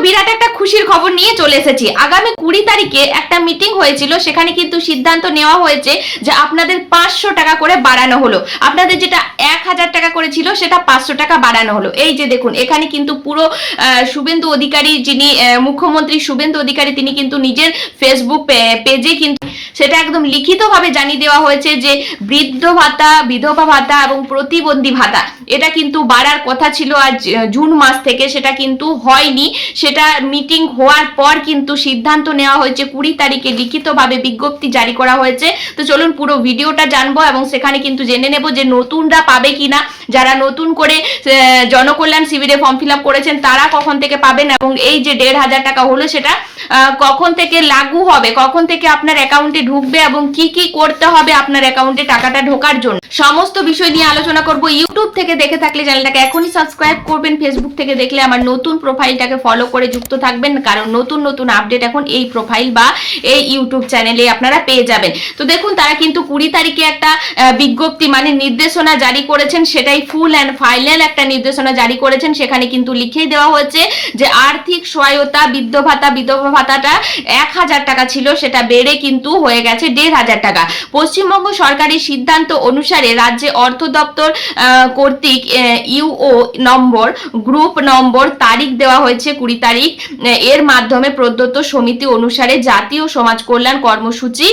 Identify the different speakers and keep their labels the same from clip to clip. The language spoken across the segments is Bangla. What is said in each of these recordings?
Speaker 1: বিরাট একটা খুশির খবর নিয়ে চলে এসেছি। আগামী 20 তারিখে একটা মিটিং হয়েছিল, সেখানে কিন্তু সিদ্ধান্ত নেওয়া হয়েছে যে আপনাদের 500 টাকা করে বাড়ানো হলো। আপনাদের যেটা 1000 টাকা করে ছিল সেটা 500 টাকা বাড়ানো হলো। এই যে দেখুন, এখানে কিন্তু পুরো শুভেন্দু অধিকারী, যিনি মুখ্যমন্ত্রী শুভেন্দু অধিকারী, তিনি কিন্তু নিজের ফেসবুক পেজে কিন্তু সেটা একদম লিখিতভাবে জানিয়ে দেওয়া হয়েছে যে বৃদ্ধ ভাতা, বিধবা ভাতা এবং প্রতিবন্ধী ভাতা এটা কিন্তু বাড়ার কথা ছিল আজ জুন মাস থেকে, সেটা কিন্তু হয়নি। সেটা মিটিং হওয়ার পর কিন্তু সিদ্ধান্ত নেওয়া হয়েছে, 20 তারিখে লিখিতভাবে বিজ্ঞপ্তি জারি করা হয়েছে। তো চলুন পুরো ভিডিওটা জানবো এবং সেখানে কিন্তু জেনে নেব যে নতুনরা পাবে কিনা, যারা নতুন করে জনকল্যাণ শিবিরে ফর্ম ফিল আপ করেছেন তারা কখন থেকে পাবেন, এবং এই যে 1500 টাকা হলো সেটা কখন থেকে লাগু হবে, কখন থেকে আপনার অ্যাকাউন্টে ঢুকবে এবং কি কি করতে হবে আপনার অ্যাকাউন্টে টাকাটা ঢোকার জন্য, সমস্ত বিষয় নিয়ে আলোচনা করব। ইউটিউব থেকে দেখে থাকলে চ্যানেলটাকে এখনই সাবস্ক্রাইব করবেন, ফেসবুক থেকে দেখলে আমার নতুন প্রোফাইলটাকে ফলো করে যুক্ত থাকবেন, কারণ নতুন নতুন আপডেট এখন এই প্রোফাইল বা এই ইউটিউব চ্যানেলে আপনারা পেয়ে যাবেন। তো দেখুন, তারা কিন্তু 20 তারিখে একটা বিজ্ঞপ্তি মানে নির্দেশনা জারি করেছেন, সেটাই ফুল অ্যান্ড ফাইনাল একটা নির্দেশনা জারি করেছেন। সেখানে কিন্তু লিখেই দেওয়া হয়েছে যে আর্থিক সহায়তা, বৃদ্ধ ভাতা, বিধবা ভাতাটা 1000 টাকা ছিল, সেটা বেড়ে কিন্তু হয়ে গেছে 1500 টাকা। পশ্চিমবঙ্গ সরকারের সিদ্ধান্ত অনুসারে রাজ্যে অর্থ দপ্তর কর্তৃক ইউও নম্বর, গ্রুপ নম্বর, তারিখ দেওয়া হয়েছে 20 তারিখ। এর মাধ্যমে প্রদত্ত সমিতি অনুসারে জাতীয় সমাজ কল্যাণ কর্মসূচি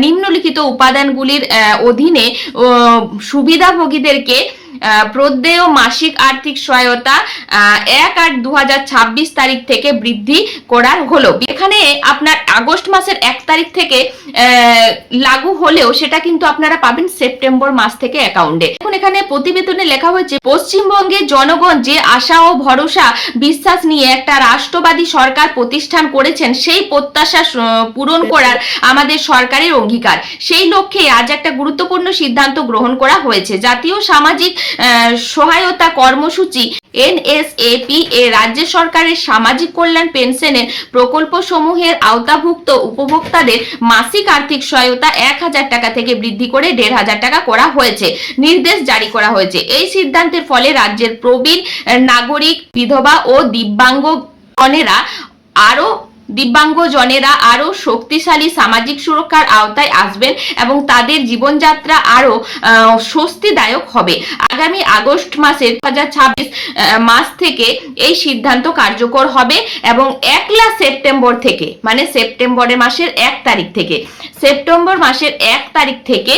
Speaker 1: নিম্নলিখিত উপাদানগুলির অধীনে সুবিধাভোগীদেরকে প্রদেয় মাসিক আর্থিক সহায়তা 1/8/2026 তারিখ থেকে বৃদ্ধি করা হলো। এখানে আপনার আগস্ট মাসের 1 তারিখ থেকে লাগু হলেও সেটা কিন্তু আপনারা পাবেন সেপ্টেম্বর মাস থেকে অ্যাকাউন্টে। এখন এখানে প্রতিবেদনে লেখা হয়েছে, পশ্চিমবঙ্গের জনগণ যে আশা ও ভরসা বিশ্বাস নিয়ে একটা রাষ্ট্রবাদী সরকার প্রতিষ্ঠান করেছেন, সেই প্রত্যাশা পূরণ করার আমাদের সরকারের অঙ্গীকার। সেই লক্ষ্যে আজ একটা গুরুত্বপূর্ণ সিদ্ধান্ত গ্রহণ করা হয়েছে। জাতীয় সামাজিক সহায়তা কর্মসূচি NSAP এ রাজ্য সরকারের সামাজিক কল্যাণ পেনশনের প্রকল্প সমূহের আওতাভুক্ত উপভোক্তাদের মাসিক আর্থিক সহায়তা 1000 টাকা থেকে বৃদ্ধি করে 1500 টাকা করা হয়েছে, নির্দেশ জারি করা হয়েছে। এই সিদ্ধান্তের ফলে রাজ্যের প্রবীণ নাগরিক, বিধবা ও দিব্যাঙ্গজনেরা আরো শক্তিশালী সামাজিক সুরক্ষার আওতায় আসবেন এবং তাদের জীবনযাত্রা আরো স্বস্তিদায়ক হবে। আগামী আগস্ট মাসের 2026 মাস থেকে এই সিদ্ধান্ত কার্যকর হবে এবং 1 সেপ্টেম্বর থেকে, মানে সেপ্টেম্বরের মাসের 1 তারিখ থেকে, সেপ্টেম্বর মাসের 1 তারিখ থেকে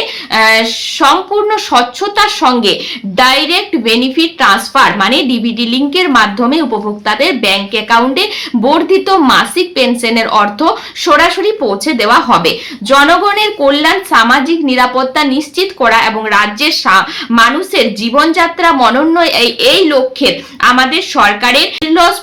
Speaker 1: সম্পূর্ণ স্বচ্ছতার সঙ্গে ডাইরেক্ট বেনিফিট ট্রান্সফার মানে ডিবিটি লিঙ্কের মাধ্যমে উপভোক্তাদের ব্যাংক অ্যাকাউন্টে বর্ধিত মাসিক পেনশনের অর্থ সরাসরি পৌঁছে দেওয়া হবে। জনগণের কল্যাণ, সামাজিক নিরাপত্তা নিশ্চিত করা এবং রাজ্যের মানুষের জীবনযাত্রা মনোন্নয় এই লক্ষ্যের আমাদের সরকারের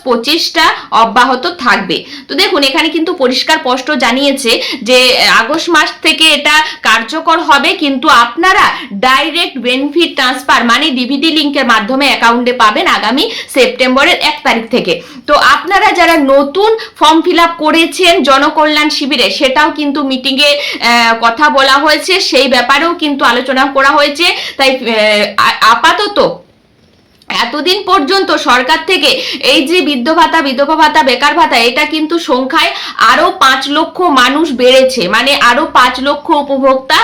Speaker 1: প্রচেষ্টা অব্যাহত থাকবে। তো দেখুন, এখানে কিন্তু পরিষ্কার স্পষ্ট জানিয়েছে যে আগস্ট মাস থেকে এটা কার্যকর হবে, কিন্তু আপনারা ডাইরেক্ট বেনিফিট ট্রান্সফার মানে ডিবিটি লিঙ্কের মাধ্যমে অ্যাকাউন্টে পাবেন আগামী সেপ্টেম্বরের 1 তারিখ থেকে। তো আপনারা যারা নতুন ফর্ম ফিল আপ করেছেন জনকল্যাণ শিবিরে, সেটাও কিন্তু মিটিং এ কথা বলা হয়েছে, সেই ব্যাপারেও কিন্তু আলোচনা করা হয়েছে। তাই আপাতত এতদিন পর্যন্ত সরকার থেকে এই যে বৃদ্ধ ভাতা, বিধবা ভাতা, বেকার ভাতা, এটা কিন্তু সংখ্যায় আরো 5 লক্ষ মানুষ বেড়েছে, মানে আরো 5 লক্ষ উপভোক্তা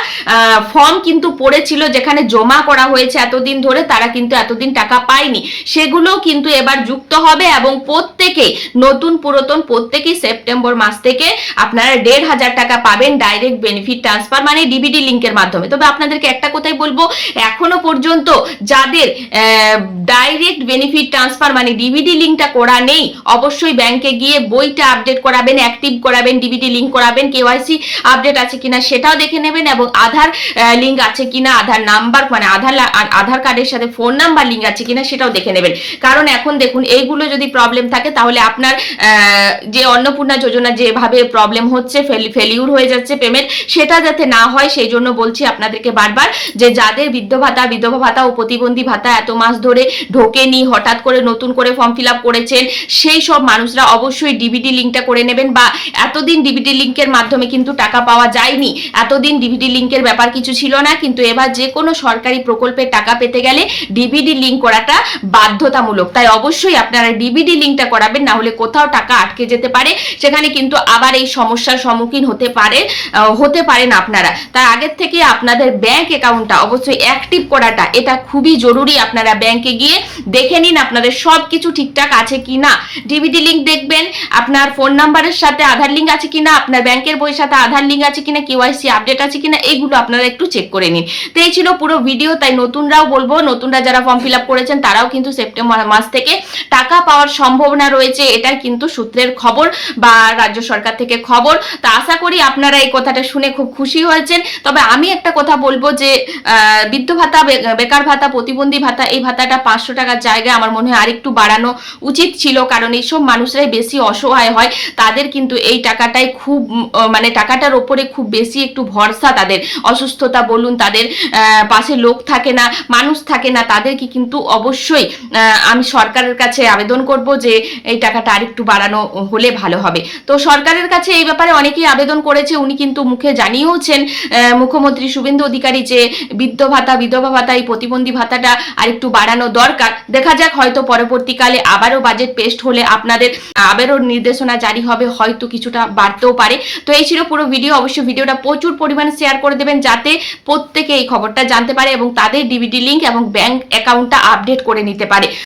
Speaker 1: ফর্ম কিন্তু পড়েছিল, যেখানে জমা করা হয়েছে এতদিন ধরে, তারা কিন্তু এতদিন টাকা পায়নি, সেগুলো কিন্তু এবার যুক্ত হবে এবং প্রত্যেকে, নতুন পুরাতন প্রত্যেকেই সেপ্টেম্বর মাস থেকে আপনারা 1500 টাকা পাবেন ডাইরেক্ট বেনিফিট ট্রান্সফার মানে ডিবিটি লিঙ্কের মাধ্যমে। তবে আপনাদেরকে একটা কথাই বলবো, এখনো পর্যন্ত যাদের ডাইরেক্ট বেনিফিট ট্রান্সফার মানে ডিবিটি লিঙ্কটা করা নেই, অবশ্যই ব্যাংকে গিয়ে বইটা আপডেট করাবেন, অ্যাক্টিভ করাবেন, ডিবিটি লিঙ্ক করাবেন, কেওয়াইসি আপডেট আছে কিনা সেটাও দেখে নেবেন এবং আধার লিঙ্ক আছে কিনা, আধার নাম্বার মানে আধার কার্ডের সাথে ফোন নাম্বার লিঙ্ক আছে কিনা সেটাও দেখে নেবেন। কারণ এখন দেখুন, এইগুলো যদি প্রবলেম থাকে তাহলে আপনার যে অন্নপূর্ণা যোজনা যেভাবে প্রবলেম হচ্ছে, ফেলিউর হয়ে যাচ্ছে পেমেন্ট, সেটা যাতে না হয় সেই জন্য বলছি আপনাদেরকে বারবার যে যাদের বৃদ্ধ ভাতা, বিধবা ভাতা ও প্রতিবন্ধী ভাতা এত মাস ধরে ঢোকেনি, হঠাৎ করে নতুন করে ফর্ম ফিল আপ করেছেন, সেই সব মানুষরা অবশ্যই ডিবিডি লিঙ্কটা করে নেবেন। বা এতদিন ডিবিডি লিঙ্কের মাধ্যমে কিন্তু টাকা পাওয়া যায়নি, এতদিন ডিবিডি লিঙ্কের ব্যাপার কিছু ছিল না, কিন্তু এবার যে কোনো সরকারি প্রকল্পের টাকা পেতে গেলে ডিবিডি লিঙ্ক করাটা বাধ্যতামূলক। তাই অবশ্যই আপনারা ডিবিডি লিঙ্কটা করাবেন, না হলে কোথাও টাকা আটকে যেতে পারে, সেখানে কিন্তু আবার এই সমস্যার সম্মুখীন হতে পারেন আপনারা। তার আগের থেকে আপনাদের ব্যাংক অ্যাকাউন্টটা অবশ্যই অ্যাক্টিভ করাটা এটা খুবই জরুরি। আপনারা ব্যাংকে গিয়ে দেখে নিন আপনাদের সব কিছু ঠিকঠাক আছে কিনা। ডিবিডি লিঙ্ক দেখবেন, আপনার ফোন নাম্বারের সাথে আধার লিঙ্ক আছে কিনা, আপনার ব্যাংকের বইয়ের সাথে আধার লিঙ্ক আছে কিনা, কেওয়াইসি আপডেট আছে কিনা, এইগুলো আপনারা একটু চেক করে নিন। তো এই ছিল পুরো ভিডিও। তাই নতুনরাও বলবো, নতুনরা যারা ফর্ম ফিল আপ করেছেন তারাও কিন্তু সেপ্টেম্বর মাস থেকে টাকা পাওয়ার সম্ভাবনা রয়েছে, এটার কিন্তু সূত্রের খবর বা রাজ্য সরকার থেকে খবর। তো আশা করি আপনারা এই কথাটা শুনে খুব খুশি হয়েছেন। তবে আমি একটা কথা বলবো যে বৃদ্ধ ভাতা, বেকার ভাতা, প্রতিবন্ধী ভাতা, এই ভাতাটা 500 টাকার জায়গায় আমার মনে হয় আরেকটু বাড়ানো উচিত ছিল, কারণ এইসব মানুষরাই বেশি অসহায় হয়। তাদের কিন্তু এই টাকাটাই খুব মানে টাকাটার ওপরে খুব বেশি একটু ভরসা, তাদের অসুস্থতা বলুন, তাদের পাশে লোক থাকে না, মানুষ থাকে না, তাদেরকে কিন্তু অবশ্যই আমি সরকারের কাছে আবেদন করব যে এই টাকাটা আরেকটু বাড়ানো হলে ভালো হবে। তো সরকারের কাছে এই ব্যাপারে অনেকেই আবেদন করেছে, উনি কিন্তু মুখে জানিয়েওছেন মুখ্যমন্ত্রী শুভেন্দু অধিকারী যে বৃদ্ধ ভাতা, বিধবা ভাতা, এই প্রতিবন্ধী ভাতাটা আরেকটু বাড়ানো দরকার। দেখা যাক, হয়তো পরবর্তীকালে আবারও বাজেট পেশ হলে আপনাদের আবারও নির্দেশনা জারি হবে, হয়তো কিছুটা বাড়তেও পারে। তো এই ছিল পুরো ভিডিও। অবশ্যই ভিডিওটা প্রচুর পরিমাণে শেয়ার করে দেবেন, যাতে প্রত্যেকে এই খবরটা জানতে পারে এবং তাদের ডিবিডি লিঙ্ক এবং ব্যাংক অ্যাকাউন্টটা আপডেট করে নিতে পারে।